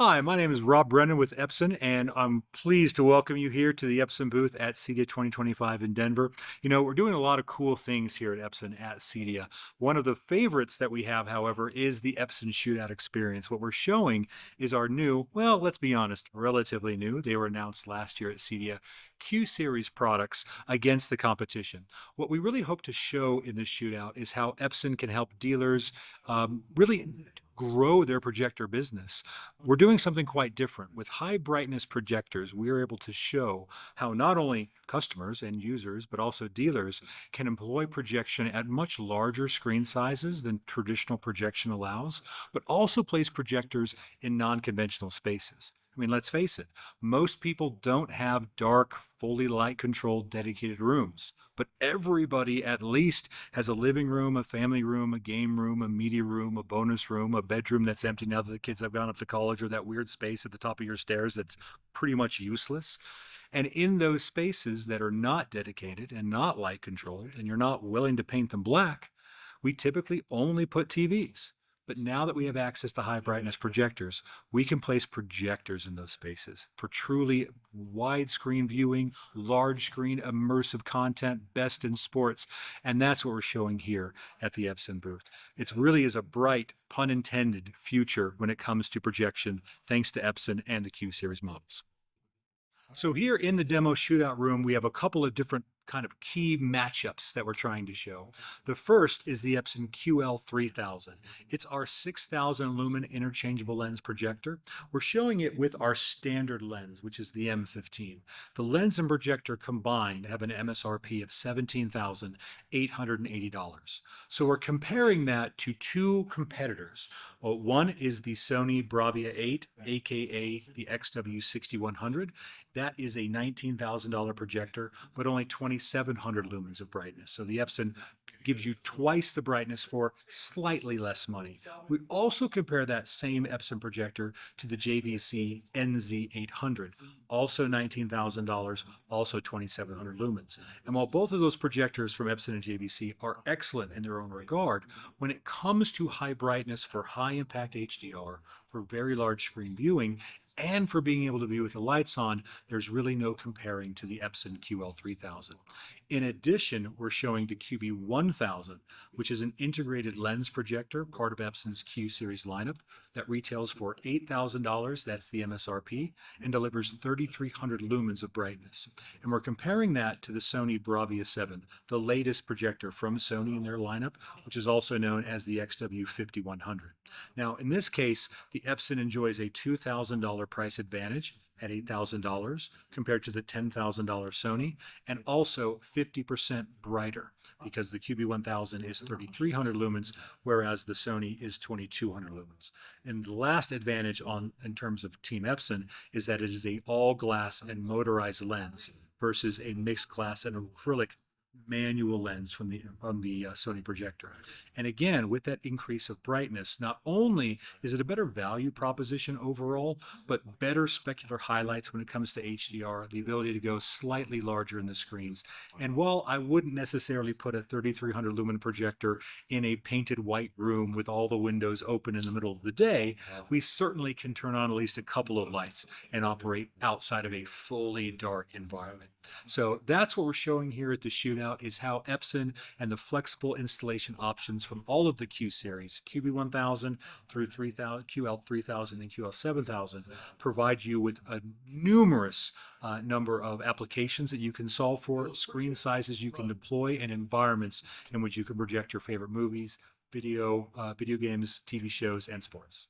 Hi, my name is Rob Brennan with Epson, and I'm pleased to welcome you here to the Epson booth at CEDIA 2025 in Denver. You know, we're doing a lot of cool things here at Epson at CEDIA. One of the favorites that we have, however, is the Epson shootout experience. What we're showing is our new, well, let's be honest, relatively new. They were announced last year at CEDIA, Q-Series products against the competition. What we really hope to show in this shootout is how Epson can help dealers really grow their projector business. We're doing something quite different. With high brightness projectors, we are able to show how not only customers and users, but also dealers can employ projection at much larger screen sizes than traditional projection allows, but also place projectors in non-conventional spaces. I mean, let's face it, most people don't have dark, fully light controlled dedicated rooms, but everybody at least has a living room, a family room, a game room, a media room, a bonus room, a bedroom that's empty now that the kids have gone up to college, or that weird space at the top of your stairs that's pretty much useless. And in those spaces that are not dedicated and not light controlled, and you're not willing to paint them black, we typically only put TVs. But now that we have access to high brightness projectors, we can place projectors in those spaces for truly widescreen viewing, large screen immersive content, best in sports. And that's what we're showing here at the Epson booth. It really is a bright, pun intended, future when it comes to projection, thanks to Epson and the Q series models. So here in the demo shootout room, we have a couple of different kind of key matchups that we're trying to show. The first is the Epson QL3000. It's our 6,000 lumen interchangeable lens projector. We're showing it with our standard lens, which is the M15. The lens and projector combined have an MSRP of $17,880. So we're comparing that to two competitors. Well, one is the Sony Bravia 8, aka the XW6100. That is a $19,000 projector, but only 2,700 lumens of brightness. So the Epson gives you twice the brightness for slightly less money. We also compare that same Epson projector to the JVC NZ800, also $19,000, also 2,700 lumens. And while both of those projectors from Epson and JVC are excellent in their own regard, when it comes to high brightness for high impact HDR, for very large screen viewing, and for being able to view with the lights on, there's really no comparing to the Epson QL3000. In addition, we're showing the QB1000, which is an integrated lens projector, part of Epson's Q series lineup, that retails for $8,000, that's the MSRP, and delivers 3,300 lumens of brightness. And we're comparing that to the Sony Bravia 7, the latest projector from Sony in their lineup, which is also known as the XW5100. Now, in this case, the Epson enjoys a $2,000 price advantage at $8,000 compared to the $10,000 Sony, and also 50% brighter because the QB1000 is 3,300 lumens, whereas the Sony is 2,200 lumens. And the last advantage in terms of Team Epson is that it is a all glass and motorized lens versus a mixed glass and acrylic manual lens from the Sony projector. And again, with that increase of brightness, not only is it a better value proposition overall, but better specular highlights when it comes to HDR, the ability to go slightly larger in the screens. And while I wouldn't necessarily put a 3,300 lumen projector in a painted white room with all the windows open in the middle of the day, we certainly can turn on at least a couple of lights and operate outside of a fully dark environment. So that's what we're showing here at the shootout, is how Epson and the flexible installation options from all of the Q series, QB1000 through 3000, QL3000 and QL7000, provide you with a numerous number of applications that you can solve for, screen sizes you can deploy, and environments in which you can project your favorite movies, video games, TV shows, and sports.